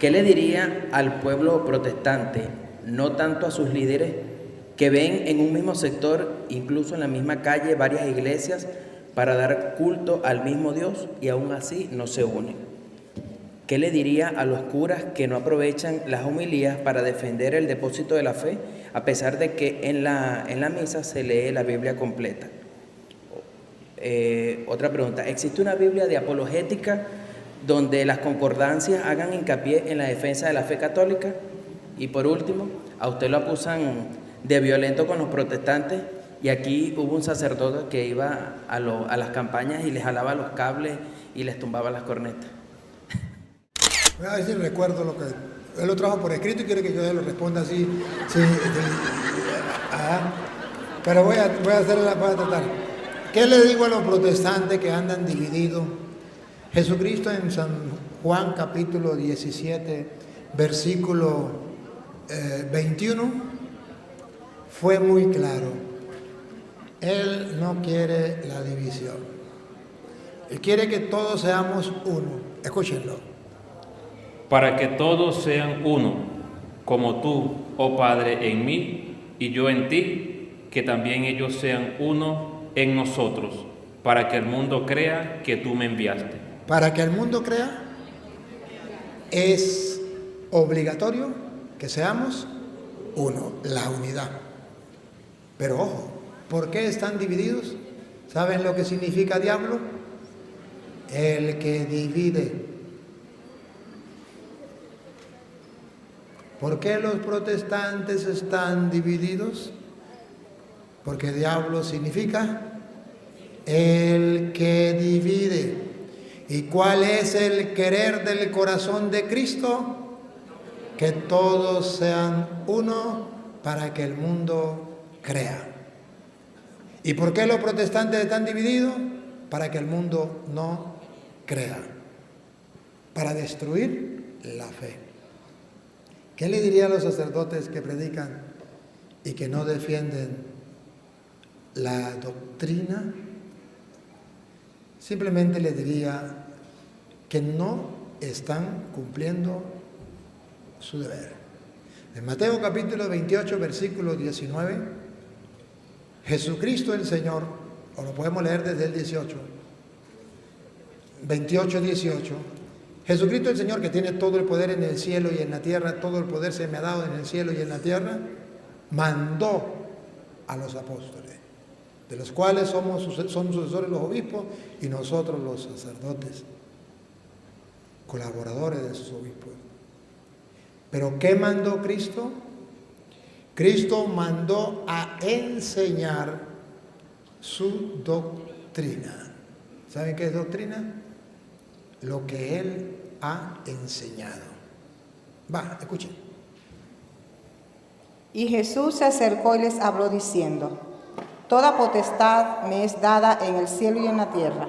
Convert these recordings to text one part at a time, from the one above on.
¿Qué le diría al pueblo protestante, no tanto a sus líderes, que ven en un mismo sector, incluso en la misma calle, varias iglesias para dar culto al mismo Dios y aún así no se unen? ¿Qué le diría a los curas que no aprovechan las homilías para defender el depósito de la fe, a pesar de que en la misa se lee la Biblia completa? Otra pregunta, ¿existe una Biblia de apologética donde las concordancias hagan hincapié en la defensa de la fe católica? Y por último, a usted lo acusan de violento con los protestantes, y aquí hubo un sacerdote que iba a las campañas y les jalaba los cables y les tumbaba las cornetas. Voy a ver si recuerdo lo que... Él lo trajo por escrito y quiere que yo se lo responda así. Sí, pero voy a tratar. ¿Qué le digo a los protestantes que andan divididos? Jesucristo en San Juan capítulo 17, versículo 21, fue muy claro. Él no quiere la división. Él quiere que todos seamos uno. Escúchenlo. Para que todos sean uno, como tú, oh Padre, en mí y yo en ti, que también ellos sean uno en nosotros, para que el mundo crea que tú me enviaste. Para que el mundo crea, es obligatorio que seamos uno, la unidad. Pero ojo, ¿por qué están divididos? ¿Saben lo que significa diablo? El que divide. ¿Por qué los protestantes están divididos? Porque diablo significa el que divide. ¿Y cuál es el querer del corazón de Cristo? Que todos sean uno para que el mundo crea. ¿Y por qué los protestantes están divididos? Para que el mundo no crea. Para destruir la fe. ¿Qué le diría a los sacerdotes que predican y que no defienden la doctrina? Simplemente les diría que no están cumpliendo su deber. En Mateo capítulo 28, versículo 19, Jesucristo el Señor, o lo podemos leer desde el 18, 28, 18, Jesucristo el Señor, que tiene todo el poder en el cielo y en la tierra, todo el poder se me ha dado en el cielo y en la tierra, mandó a los apóstoles, de los cuales son sucesores los obispos y nosotros los sacerdotes, colaboradores de sus obispos. ¿Pero qué mandó Cristo? Cristo mandó a enseñar su doctrina. ¿Saben qué es doctrina? Lo que Él ha enseñado. Escuchen. Y Jesús se acercó y les habló diciendo: Toda potestad me es dada en el cielo y en la tierra.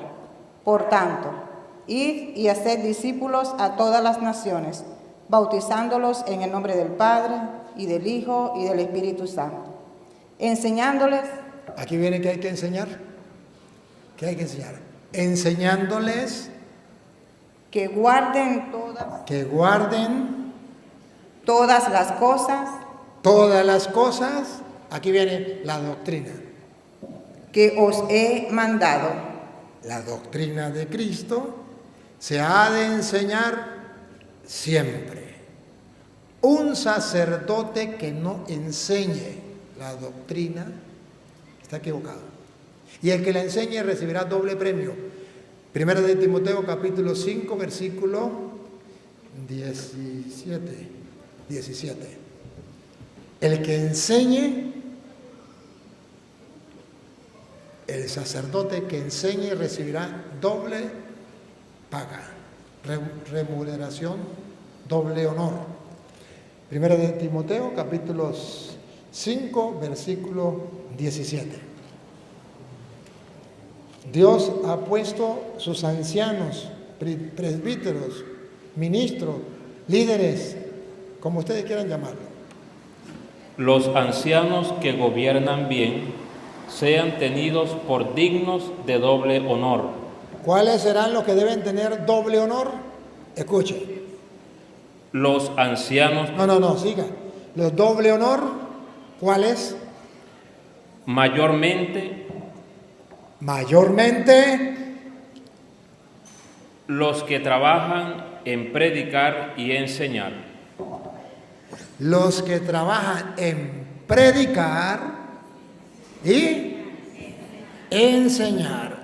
Por tanto, id y haced discípulos a todas las naciones, bautizándolos en el nombre del Padre, y del Hijo, y del Espíritu Santo, enseñándoles... Aquí viene que hay que enseñar. ¿Qué hay que enseñar? Enseñándoles... Que guarden todas las cosas. Todas las cosas. Aquí viene la doctrina. Que os he mandado. La doctrina de Cristo se ha de enseñar siempre. Un sacerdote que no enseñe la doctrina está equivocado. Y el que la enseñe recibirá doble premio. Primera de Timoteo capítulo 5 versículo 17. El que enseñe, el sacerdote que enseñe recibirá doble paga, remuneración, doble honor. Primera de Timoteo capítulo 5 versículo 17. Dios ha puesto sus ancianos, presbíteros, ministros, líderes, como ustedes quieran llamarlo. Los ancianos que gobiernan bien sean tenidos por dignos de doble honor. ¿Cuáles serán los que deben tener doble honor? Escuchen. los ancianos No, siga. Los doble honor, ¿cuál es? mayormente los que trabajan en predicar y enseñar. Los que trabajan en predicar y enseñar.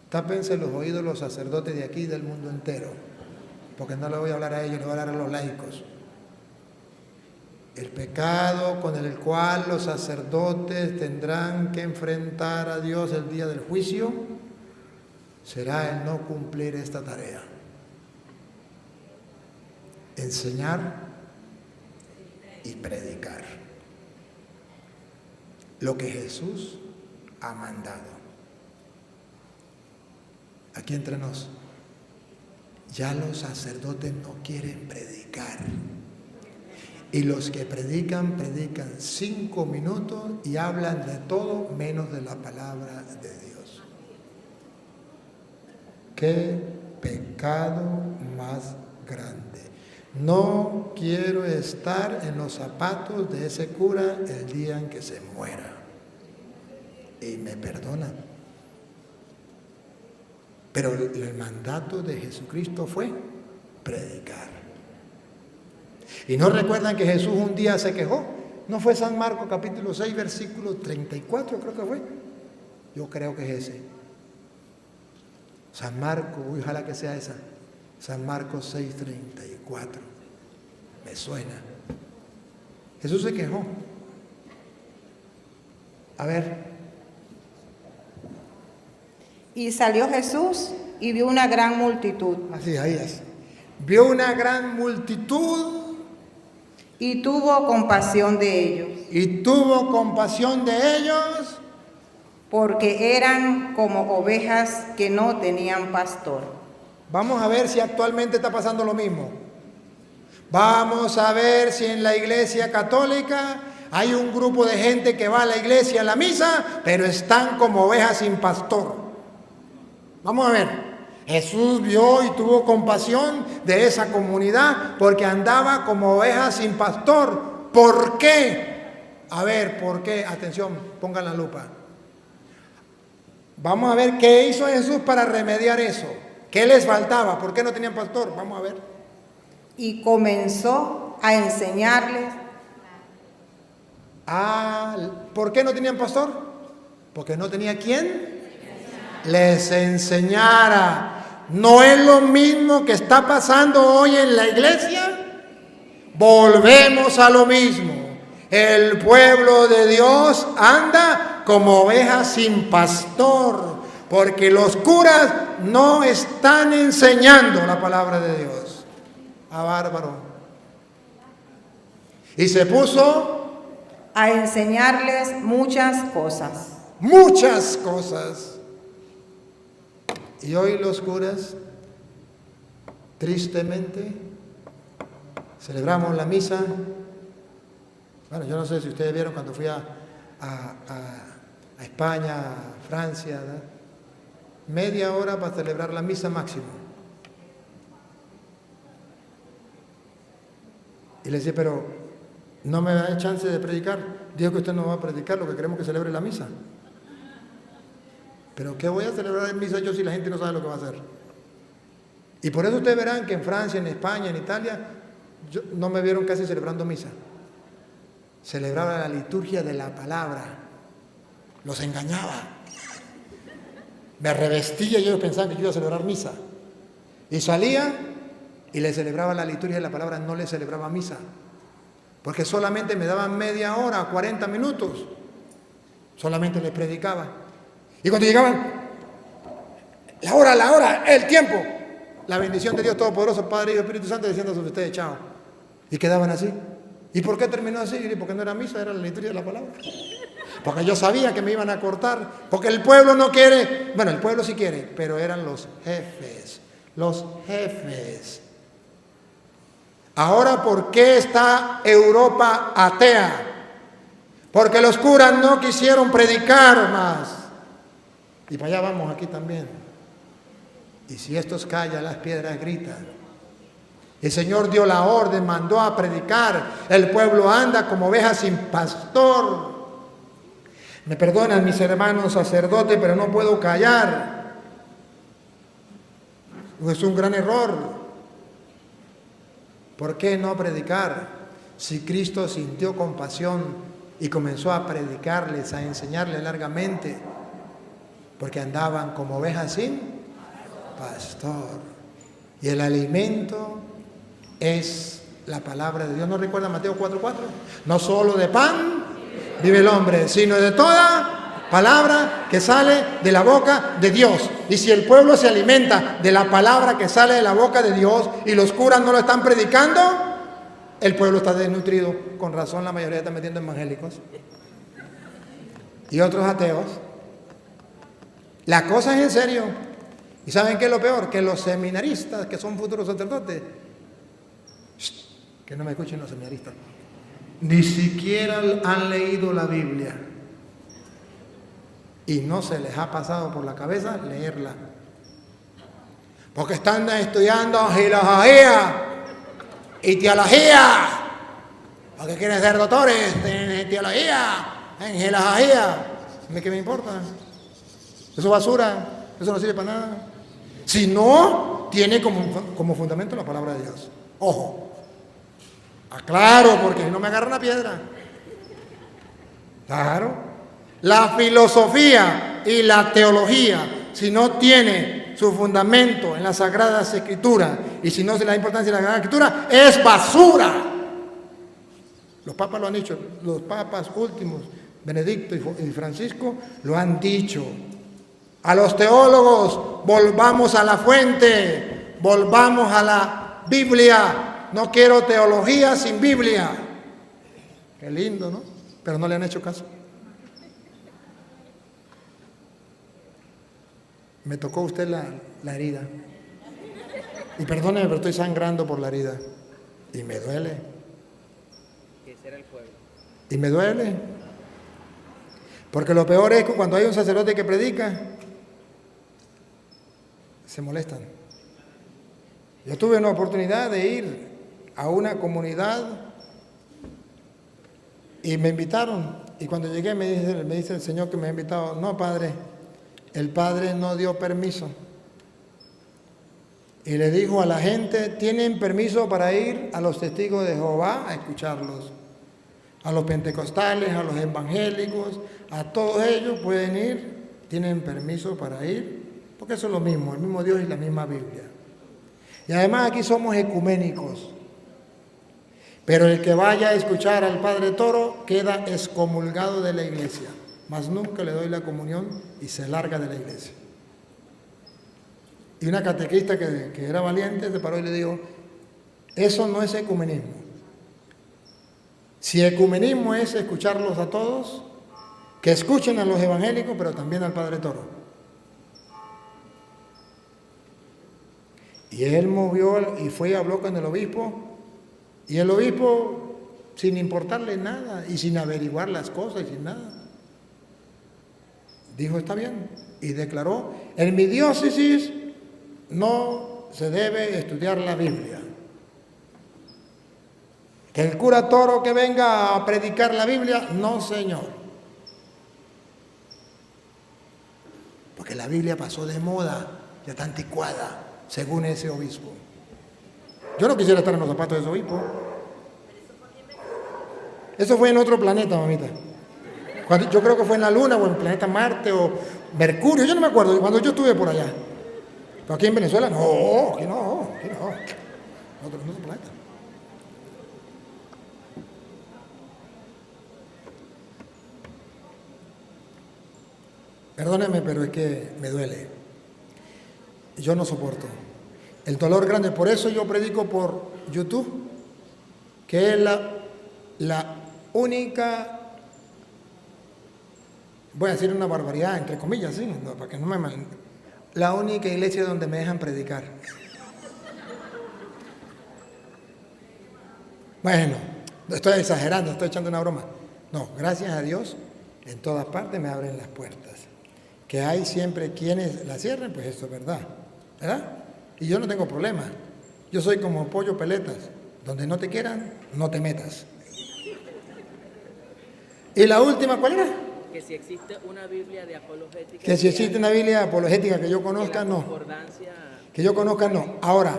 Tápense los oídos los sacerdotes de aquí y del mundo entero, porque no le voy a hablar a ellos, le voy a hablar a los laicos. El pecado con el cual los sacerdotes tendrán que enfrentar a Dios el día del juicio será el no cumplir esta tarea. Enseñar y predicar lo que Jesús ha mandado. Aquí entre nos, ya los sacerdotes no quieren predicar. Y los que predican 5 minutos y hablan de todo menos de la palabra de Dios. ¡Qué pecado más grande! No quiero estar en los zapatos de ese cura el día en que se muera. Y me perdonan. Pero el mandato de Jesucristo fue predicar. ¿Y no recuerdan que Jesús un día se quejó? ¿No fue San Marcos capítulo 6, versículo 34, creo que fue? Yo creo que es ese. San Marcos, ojalá que sea esa. San Marcos 6, 34. Me suena. Jesús se quejó. A ver. Y salió Jesús y vio una gran multitud. Así, ahí es. Vio una gran multitud. Y tuvo compasión de ellos. Y tuvo compasión de ellos. Porque eran como ovejas que no tenían pastor. Vamos a ver si actualmente está pasando lo mismo. Vamos a ver si en la iglesia católica hay un grupo de gente que va a la iglesia a la misa, pero están como ovejas sin pastor. Vamos a ver. Jesús vio y tuvo compasión de esa comunidad porque andaba como ovejas sin pastor. ¿Por qué? A ver, ¿por qué? Atención, pongan la lupa. Vamos a ver qué hizo Jesús para remediar eso. ¿Qué les faltaba? ¿Por qué no tenían pastor? Vamos a ver. Y comenzó a enseñarles. ¿Por qué no tenían pastor? Porque no tenía quien les enseñara. ¿No es lo mismo que está pasando hoy en la iglesia? Volvemos a lo mismo. El pueblo de Dios anda como ovejas sin pastor, porque los curas no están enseñando la palabra de Dios. Bárbaro. Y se puso a enseñarles muchas cosas. Muchas cosas. Y hoy los curas, tristemente, celebramos la misa. Bueno, yo no sé si ustedes vieron cuando fui a España, a Francia, ¿verdad? Media hora para celebrar la misa máximo. Y le decía, pero no me da chance de predicar. Digo que usted no va a predicar, lo que queremos que celebre la misa. Pero ¿qué voy a celebrar en misa yo si la gente no sabe lo que va a hacer? Y por eso ustedes verán que en Francia, en España, en Italia, no me vieron casi celebrando misa. Celebraba la liturgia de la palabra. Los engañaba. Me revestía y ellos pensaban que yo iba a celebrar misa. Y salía y le celebraba la liturgia de la palabra, no le celebraba misa. Porque solamente me daban media hora, 40 minutos. Solamente les predicaba. Y cuando llegaban, la hora, el tiempo, la bendición de Dios Todopoderoso, Padre, Hijo y Espíritu Santo, diciendo sobre ustedes, chao. Y quedaban así. ¿Y por qué terminó así? Porque no era misa, era la liturgia de la palabra. Porque yo sabía que me iban a cortar. Porque el pueblo no quiere, bueno, el pueblo sí quiere, pero eran los jefes. Los jefes. Ahora, ¿por qué está Europa atea? Porque los curas no quisieron predicar más. Y para allá vamos aquí también. Y si estos callan, las piedras gritan. El Señor dio la orden, mandó a predicar. El pueblo anda como ovejas sin pastor. Me perdonan mis hermanos sacerdotes, pero no puedo callar. Es un gran error. ¿Por qué no predicar? Si Cristo sintió compasión y comenzó a predicarles, a enseñarles largamente, porque andaban como ovejas sin pastor. Y el alimento es la palabra de Dios. ¿No recuerda Mateo 4:4? No solo de pan vive el hombre, sino de toda palabra que sale de la boca de Dios. Y si el pueblo se alimenta de la palabra que sale de la boca de Dios y los curas no lo están predicando, el pueblo está desnutrido. Con razón la mayoría están metiendo evangélicos y otros ateos. La cosa es en serio. ¿Y saben qué es lo peor? Que los seminaristas, que son futuros sacerdotes, que no me escuchen los seminaristas, ni siquiera han leído la Biblia y no se les ha pasado por la cabeza leerla, porque están estudiando filosofía y teología, porque quieren ser doctores en teología, en filosofía. ¿Qué me importa? Eso es basura, eso no sirve para nada. Si no tiene como fundamento la palabra de Dios. Ojo. Aclaro, porque no me agarra una piedra. Claro. La filosofía y la teología, si no tiene su fundamento en las Sagradas Escrituras y si no se le da importancia a la Sagrada Escritura, es basura. Los papas lo han dicho, los papas últimos, Benedicto y Francisco, lo han dicho. A los teólogos, volvamos a la fuente, volvamos a la Biblia. No quiero teología sin Biblia. Qué lindo, ¿no? Pero no le han hecho caso. Me tocó usted la herida. Y perdóneme, pero estoy sangrando por la herida. Y me duele. Y me duele. Porque lo peor es que cuando hay un sacerdote que predica, se molestan. Yo tuve una oportunidad de ir a una comunidad y me invitaron. Y cuando llegué me dice el Señor que me ha invitado. No, padre, el padre no dio permiso. Y le dijo a la gente, tienen permiso para ir a los testigos de Jehová a escucharlos. A los pentecostales, a los evangélicos, a todos ellos pueden ir, tienen permiso para ir, porque eso es lo mismo, el mismo Dios y la misma Biblia. Y además aquí somos ecuménicos. Pero el que vaya a escuchar al Padre Toro queda excomulgado de la iglesia, mas nunca le doy la comunión y se larga de la iglesia. Y una catequista que era valiente se paró y le dijo, eso no es ecumenismo. Si ecumenismo es escucharlos a todos, que escuchen a los evangélicos, pero también al Padre Toro. Y él movió y fue y habló con el obispo. Y el obispo, sin importarle nada y sin averiguar las cosas y sin nada, dijo, está bien. Y declaró, en mi diócesis no se debe estudiar la Biblia. Que el cura Toro que venga a predicar la Biblia, no señor. Porque la Biblia pasó de moda, ya está anticuada, según ese obispo. Yo no quisiera estar en los zapatos de ese obispo. Eso fue en otro planeta, mamita. Yo creo que fue en la Luna o en el planeta Marte o Mercurio, yo no me acuerdo, cuando yo estuve por allá. Pero aquí en Venezuela, no, aquí no. Otro planeta. Perdóneme, pero es que me duele. Yo no soporto. El dolor grande, por eso yo predico por YouTube, que es la única, voy a decir una barbaridad, entre comillas, ¿sí? No, para que no me mal, la única iglesia donde me dejan predicar. Bueno, estoy exagerando, estoy echando una broma. No, gracias a Dios, en todas partes me abren las puertas. Que hay siempre quienes la cierren, pues eso es verdad. ¿verdad? Y yo no tengo problema. Yo soy como pollo peletas. Donde no te quieran, no te metas. Y la última, ¿cuál era? Que si existe una Biblia de apologética. Que si existe una Biblia apologética que yo conozca, no. Que yo conozca, no. Ahora,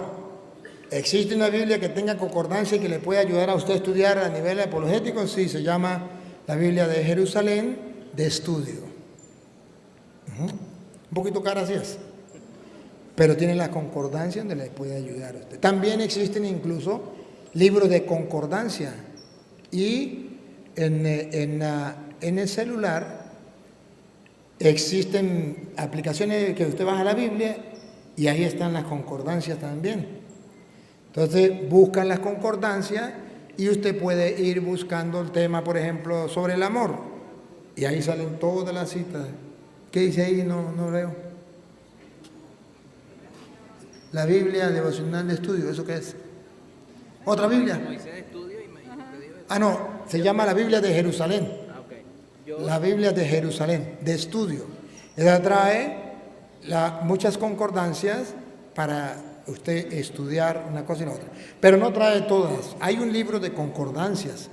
¿existe una Biblia que tenga concordancia y que le pueda ayudar a usted a estudiar a nivel apologético? Sí, se llama la Biblia de Jerusalén de estudio. Un poquito cara así es. Pero tiene la concordancia donde le puede ayudar a usted. También existen incluso libros de concordancia. Y en el celular existen aplicaciones que usted baja la Biblia y ahí están las concordancias también. Entonces buscan las concordancias y usted puede ir buscando el tema, por ejemplo, sobre el amor. Y ahí salen todas las citas. ¿Qué dice ahí? No veo. La Biblia devocional de estudio, ¿eso qué es? ¿Otra Biblia? Ah, no, se llama la Biblia de Jerusalén. La Biblia de Jerusalén, de estudio. Ella trae muchas concordancias para usted estudiar una cosa y la otra. Pero no trae todas. Hay un libro de concordancias.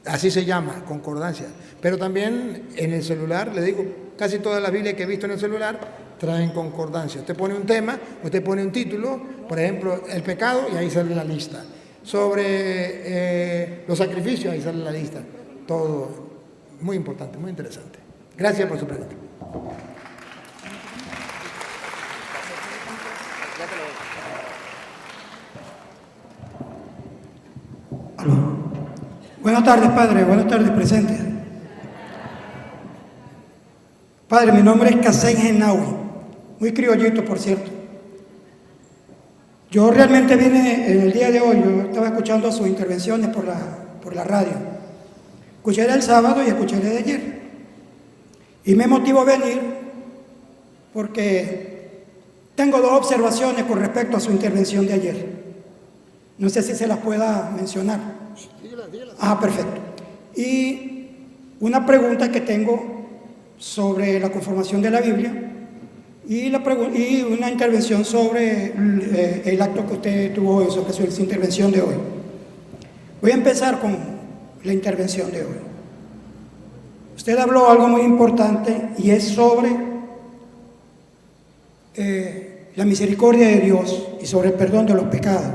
Así se llama, concordancias. Pero también en el celular, le digo, casi todas las Biblias que he visto en el celular traen concordancia. Usted pone un tema, usted pone un título, por ejemplo, el pecado, y ahí sale la lista. Sobre los sacrificios, ahí sale la lista. Todo muy importante, muy interesante. Gracias por su pregunta. Aló. Buenas tardes, padre. Buenas tardes, presentes. Padre, mi nombre es Kasen Genawi, muy criollito, por cierto. Yo realmente vine en el día de hoy, yo estaba escuchando sus intervenciones por la radio. Escuché el sábado y escuché de ayer. Y me motivó a venir porque tengo dos observaciones con respecto a su intervención de ayer. No sé si se las pueda mencionar. Ah, perfecto. Y una pregunta que tengo sobre la conformación de la Biblia y una intervención sobre el acto que usted tuvo hoy, sobre su intervención de hoy. Voy a empezar con la intervención de hoy. Usted habló algo muy importante y es sobre la misericordia de Dios y sobre el perdón de los pecados.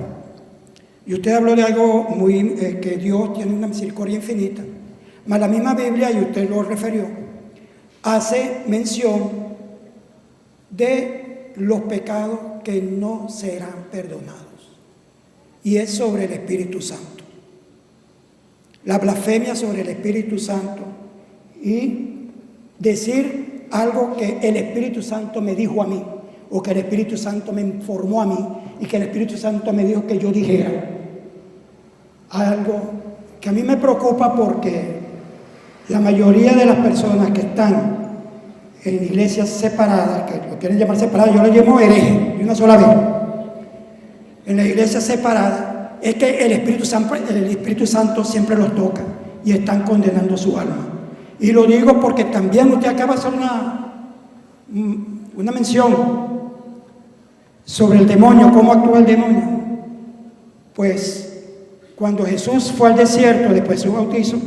Y usted habló de algo muy que Dios tiene una misericordia infinita. Mas la misma Biblia, y usted lo refirió, hace mención de los pecados que no serán perdonados. Y es sobre el Espíritu Santo. La blasfemia sobre el Espíritu Santo y decir algo que el Espíritu Santo me dijo a mí, o que el Espíritu Santo me informó a mí, y que el Espíritu Santo me dijo que yo dijera. Algo que a mí me preocupa porque la mayoría de las personas que están en iglesias separadas, que lo quieren llamar separadas, yo lo llamo hereje, de una sola vez. En las iglesias separadas es que el Espíritu Santo siempre los toca y están condenando su alma. Y lo digo porque también usted acaba de hacer una mención sobre el demonio, cómo actúa el demonio. Pues cuando Jesús fue al desierto después de su bautizo,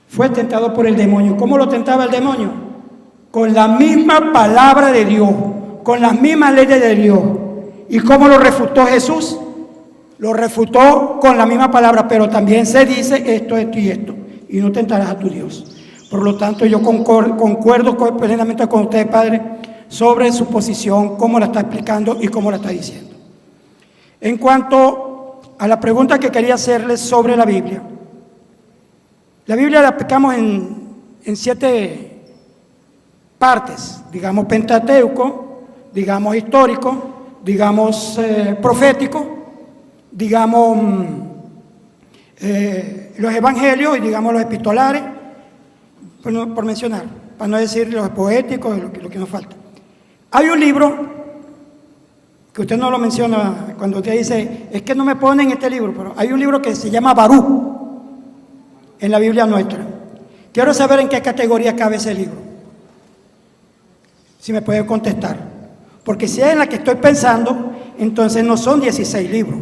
fue tentado por el demonio. ¿Cómo lo tentaba el demonio? Con la misma palabra de Dios, con las mismas leyes de Dios. ¿Y cómo lo refutó Jesús? Lo refutó con la misma palabra, pero también se dice esto, esto y esto, y no tentarás a tu Dios. Por lo tanto, yo concuerdo plenamente con usted, Padre, sobre su posición, cómo la está explicando y cómo la está diciendo. En cuanto a la pregunta que quería hacerles sobre la Biblia la aplicamos en 7 partes, digamos Pentateuco, digamos histórico, digamos profético, digamos los evangelios y digamos los epistolares, por mencionar, para no decir los poéticos, lo que nos falta. Hay un libro que usted no lo menciona cuando usted dice, es que no me ponen este libro, pero hay un libro que se llama Baruch en la Biblia nuestra. Quiero saber en qué categoría cabe ese libro, si me puede contestar, Porque si es en la que estoy pensando, entonces no son 16 libros,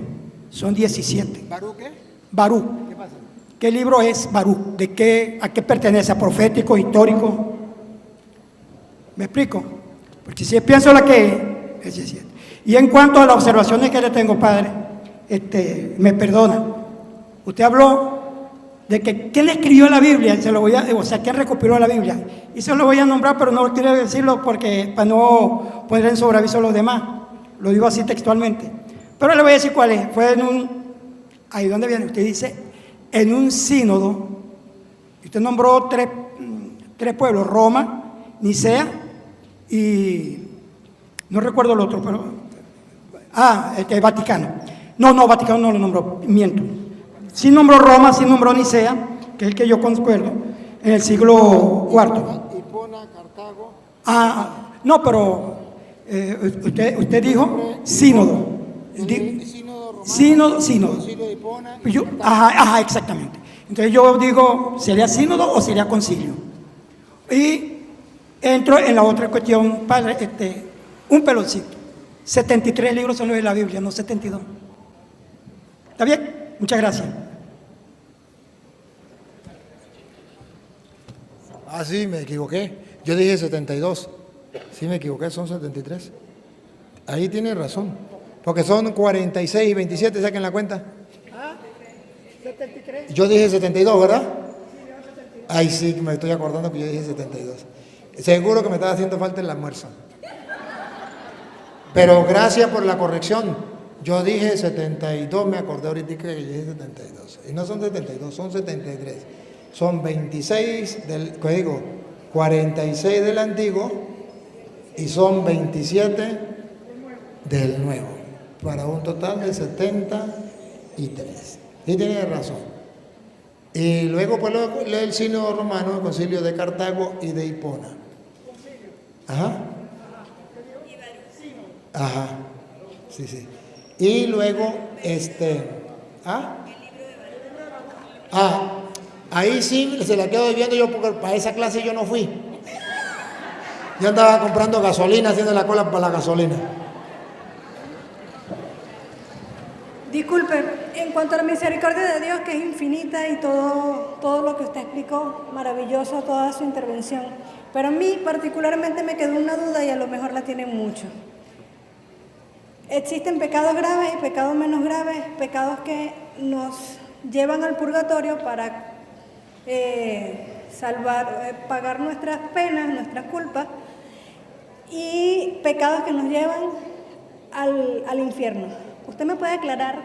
son 17. ¿Baruch qué? Baruch. ¿Qué pasa? ¿Qué libro es Baruch? ¿A qué pertenece? ¿A profético, histórico? ¿Me explico? Porque si pienso la que es 17. Y en cuanto a las observaciones que le tengo, padre, me perdona. Usted habló de que quién escribió la Biblia, quién recopiló la Biblia. Y se lo voy a nombrar, pero no quiero decirlo porque para no poner en sobreaviso a los demás. Lo digo así textualmente. Pero le voy a decir cuál es. Fue en ahí donde viene, usted dice, en un sínodo. Usted nombró tres pueblos, Roma, Nicea y no recuerdo el otro, pero Vaticano. No, Vaticano no lo nombró, miento. Sí nombró Roma, sí nombró Nicea, que es el que yo concuerdo, en el siglo IV. Hipona, Cartago. No, pero usted dijo sínodo. Sínodo romano. Sínodo. Concilio de Hipona. Ajá, exactamente. Entonces yo digo, ¿sería sínodo o sería concilio? Y entro en la otra cuestión, padre, un peloncito. 73 libros son los de la Biblia, no 72. ¿Está bien? Muchas gracias. Sí, me equivoqué. Yo dije 72. Sí, me equivoqué, son 73. Ahí tiene razón. Porque son 46 y 27, saquen la cuenta. 73. Yo dije 72, ¿verdad? Ay, sí, me estoy acordando que yo dije 72. Seguro que me estaba haciendo falta el almuerzo. Pero gracias por la corrección. Yo dije 72, me acordé ahorita que yo dije 72. Y no son 72, son 73. Son 26 46 del antiguo y son 27 del nuevo. Para un total de 73. Y tiene razón. Y luego pues lee el sínodo romano, el concilio de Cartago y de Hipona. Ajá. Ajá. Sí. Y luego, ahí sí se la quedo viendo yo porque para esa clase yo no fui. Yo andaba comprando gasolina, haciendo la cola para la gasolina. Disculpe, en cuanto a la misericordia de Dios, que es infinita y todo lo que usted explicó, maravilloso toda su intervención, pero a mí particularmente me quedó una duda y a lo mejor la tienen mucho. Existen pecados graves y pecados menos graves, pecados que nos llevan al purgatorio para pagar nuestras penas, nuestras culpas, y pecados que nos llevan al infierno. ¿Usted me puede aclarar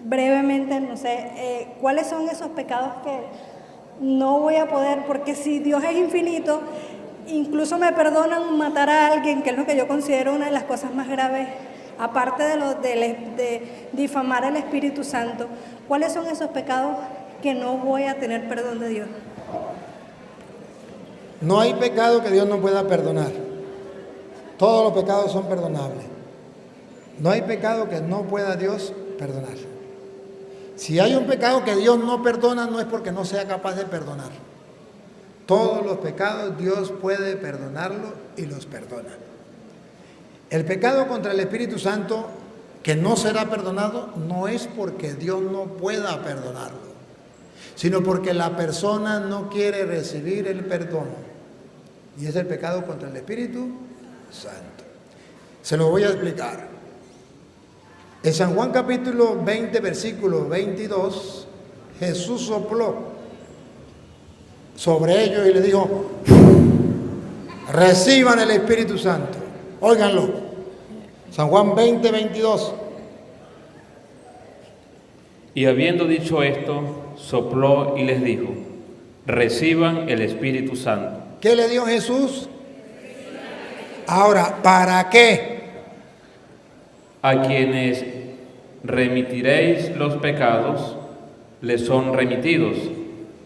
brevemente, no sé, cuáles son esos pecados que no voy a poder? Porque si Dios es infinito, incluso me perdonan matar a alguien, que es lo que yo considero una de las cosas más graves, aparte de difamar al Espíritu Santo. ¿Cuáles son esos pecados que no voy a tener perdón de Dios? No hay pecado que Dios no pueda perdonar. Todos los pecados son perdonables. No hay pecado que no pueda Dios perdonar. Si hay un pecado que Dios no perdona, no es porque no sea capaz de perdonar. Todos los pecados Dios puede perdonarlos y los perdona. El pecado contra el Espíritu Santo que no será perdonado no es porque Dios no pueda perdonarlo, sino porque la persona no quiere recibir el perdón. Y es el pecado contra el Espíritu Santo. Se lo voy a explicar. En San Juan capítulo 20, versículo 22, Jesús sopló sobre ellos y le dijo: reciban el Espíritu Santo. Óiganlo. San Juan 20, 22. Y habiendo dicho esto, sopló y les dijo: reciban el Espíritu Santo. ¿Qué le dio Jesús? Ahora, ¿para qué? A quienes remitiréis los pecados, les son remitidos,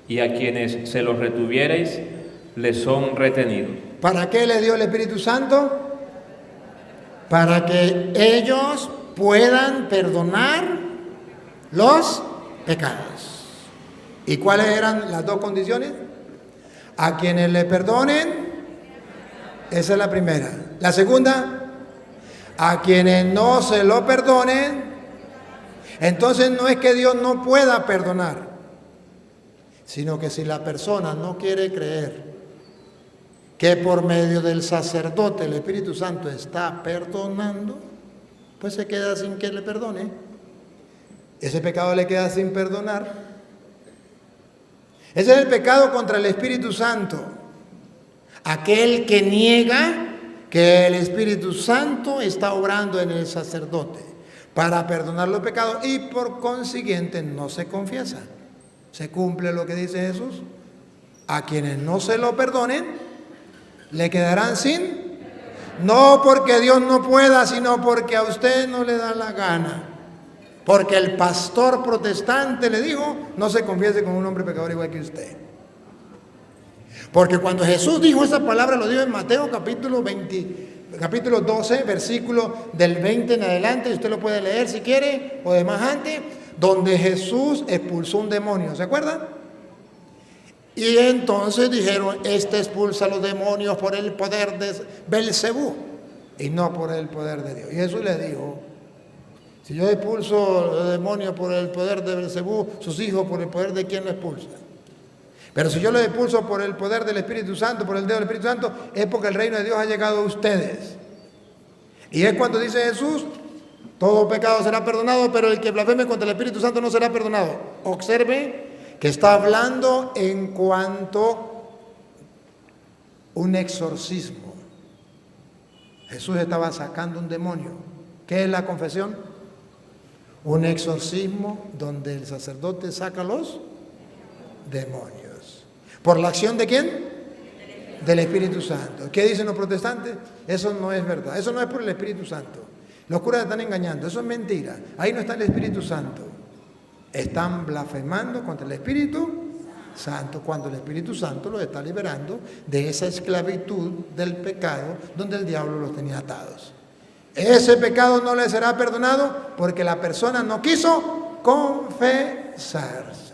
y a quienes se los retuviereis, les son retenidos. ¿Para qué le dio el Espíritu Santo? Para que ellos puedan perdonar los pecados. ¿Y cuáles eran las dos condiciones? A quienes le perdonen, esa es la primera. La segunda, A quienes no se lo perdonen, entonces no es que Dios no pueda perdonar, sino que si la persona no quiere creer que por medio del sacerdote el Espíritu Santo está perdonando, pues se queda sin que le perdone. Ese pecado le queda sin perdonar. Ese es el pecado contra el Espíritu Santo. Aquel que niega que el Espíritu Santo está obrando en el sacerdote para perdonar los pecados y por consiguiente no se confiesa. Se cumple lo que dice Jesús. A quienes no se lo perdonen, le quedarán sin. No porque Dios no pueda, sino porque a usted no le da la gana. Porque el pastor protestante le dijo, no se confiese con un hombre pecador igual que usted. Porque cuando Jesús dijo esa palabra, lo dijo en Mateo capítulo 12, versículo del 20 en adelante, y usted lo puede leer si quiere, o de más antes, donde Jesús expulsó un demonio, ¿se acuerdan? Y entonces dijeron, este expulsa los demonios por el poder de Belcebú, y no por el poder de Dios. Y Jesús le dijo, si yo expulso los demonios por el poder de Belcebú, sus hijos por el poder de quién lo expulsan. Pero si yo lo expulso por el poder del Espíritu Santo, por el dedo del Espíritu Santo, es porque el reino de Dios ha llegado a ustedes. Y es cuando dice Jesús, todo pecado será perdonado, pero el que blasfeme contra el Espíritu Santo no será perdonado. Observe que está hablando en cuanto un exorcismo. Jesús estaba sacando un demonio. ¿Qué es la confesión? Un exorcismo donde el sacerdote saca los demonios. ¿Por la acción de quién? Del Espíritu Santo. ¿Qué dicen los protestantes? Eso no es verdad. Eso no es por el Espíritu Santo. Los curas están engañando. Eso es mentira. Ahí no está el Espíritu Santo. Están blasfemando contra el Espíritu Santo cuando el Espíritu Santo los está liberando de esa esclavitud del pecado donde el diablo los tenía atados. Ese pecado no le será perdonado porque la persona no quiso confesarse.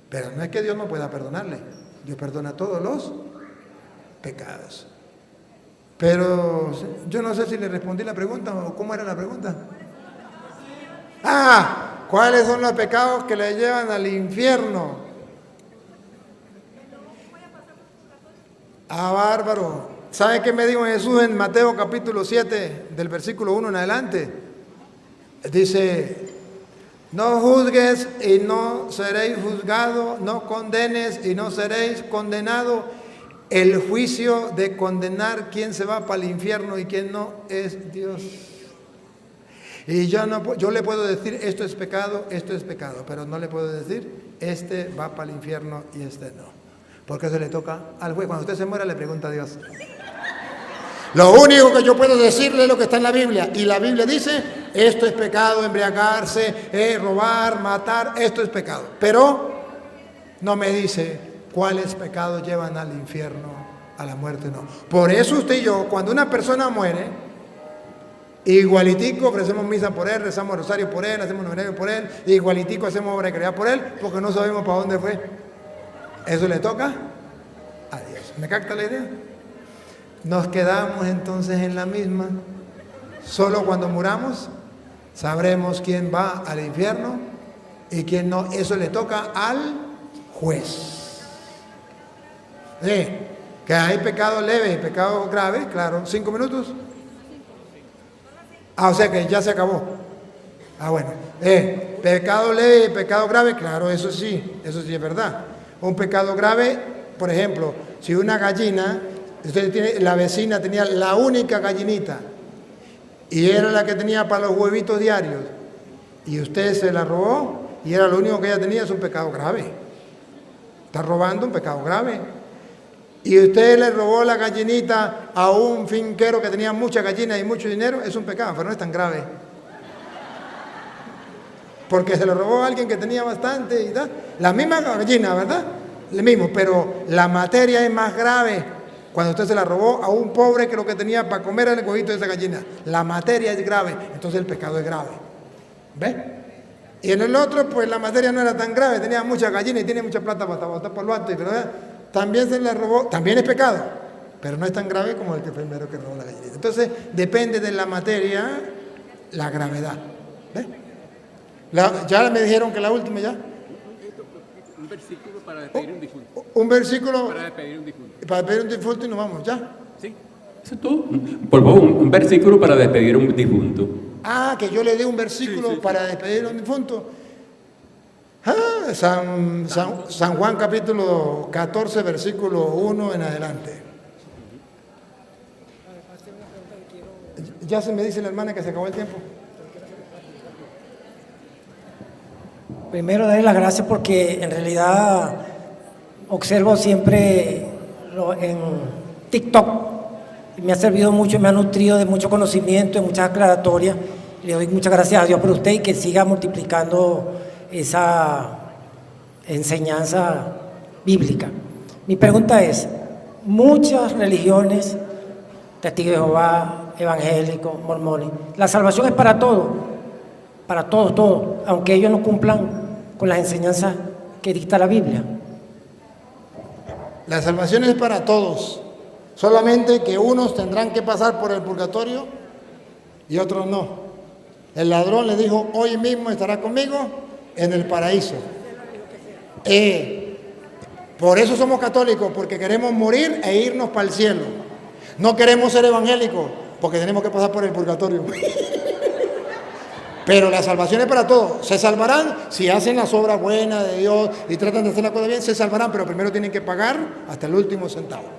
Pero no es que Dios no pueda perdonarle. Dios perdona todos los pecados. Pero yo no sé si le respondí la pregunta o cómo era la pregunta. ¿Cuáles son los pecados que le llevan al infierno? Bárbaro. ¿Sabe qué me dijo Jesús en Mateo capítulo 7, del versículo 1 en adelante? Dice, no juzgues y no seréis juzgados, no condenes y no seréis condenados. El juicio de condenar quién se va para el infierno y quién no es Dios. Y yo le puedo decir esto es pecado, pero no le puedo decir este va para el infierno y este no. Porque eso le toca al juez. Cuando usted se muera le pregunta a Dios. Lo único que yo puedo decirle es lo que está en la Biblia. Y la Biblia dice, esto es pecado, embriagarse, robar, matar, esto es pecado. Pero no me dice cuáles pecados llevan al infierno, a la muerte, no. Por eso usted y yo, cuando una persona muere, igualitico ofrecemos misa por él, rezamos rosario por él, hacemos novenario por él, igualitico hacemos obra de caridad por él, porque no sabemos para dónde fue. Eso le toca a Dios. ¿Me capta la idea? Nos quedamos entonces en la misma. Solo cuando muramos sabremos quién va al infierno y quién no. Eso le toca al juez. Que hay pecado leve y pecado grave, claro. 5 minutos. O sea que ya se acabó. Bueno. Pecado leve y pecado grave, claro, eso sí es verdad. Un pecado grave, por ejemplo, si una gallina, la vecina tenía la única gallinita y era la que tenía para los huevitos diarios y usted se la robó y era lo único que ella tenía, es un pecado grave. Está robando, un pecado grave. Y usted le robó la gallinita a un finquero que tenía muchas gallinas y mucho dinero, es un pecado, pero no es tan grave. Porque se lo robó a alguien que tenía bastante y tal. La misma gallina, ¿verdad? Lo mismo, pero la materia es más grave cuando usted se la robó a un pobre que lo que tenía para comer era el huevito de esa gallina. La materia es grave, entonces el pecado es grave. ¿Ves? Y en el otro, pues la materia no era tan grave, tenía muchas gallinas y tiene mucha plata para botar por lo alto, ¿verdad? También se la robó, también es pecado, pero no es tan grave como el que primero que robó la gallinita. Entonces, depende de la materia, la gravedad. ¿Ves? Ya me dijeron que la última ya. Un versículo para despedir un difunto. Un versículo Para despedir un difunto. para despedir un difunto y nos vamos, ¿ya? Sí. ¿Eso es todo? Por favor, un versículo para despedir un difunto. Ah, que yo le dé un versículo para despedir a un difunto. Ah, San Juan capítulo 14, versículo 1 en adelante. Ya se me dice la hermana que se acabó el tiempo. Primero, darle las gracias porque en realidad observo siempre en TikTok. Me ha servido mucho, me ha nutrido de mucho conocimiento, de muchas aclaratorias. Le doy muchas gracias a Dios por usted y que siga multiplicando esa enseñanza bíblica. Mi pregunta es, muchas religiones, testigos de Jehová, evangélicos, mormones, la salvación es para todos, aunque ellos no cumplan con las enseñanzas que dicta la Biblia. La salvación es para todos, solamente que unos tendrán que pasar por el purgatorio y otros no. El ladrón le dijo, hoy mismo estará conmigo en el paraíso. Por eso somos católicos, porque queremos morir e irnos para el cielo. No queremos ser evangélicos, porque tenemos que pasar por el purgatorio. Pero la salvación es para todos. Se salvarán si hacen las obras buenas de Dios y tratan de hacer las cosas bien, se salvarán, pero primero tienen que pagar hasta el último centavo.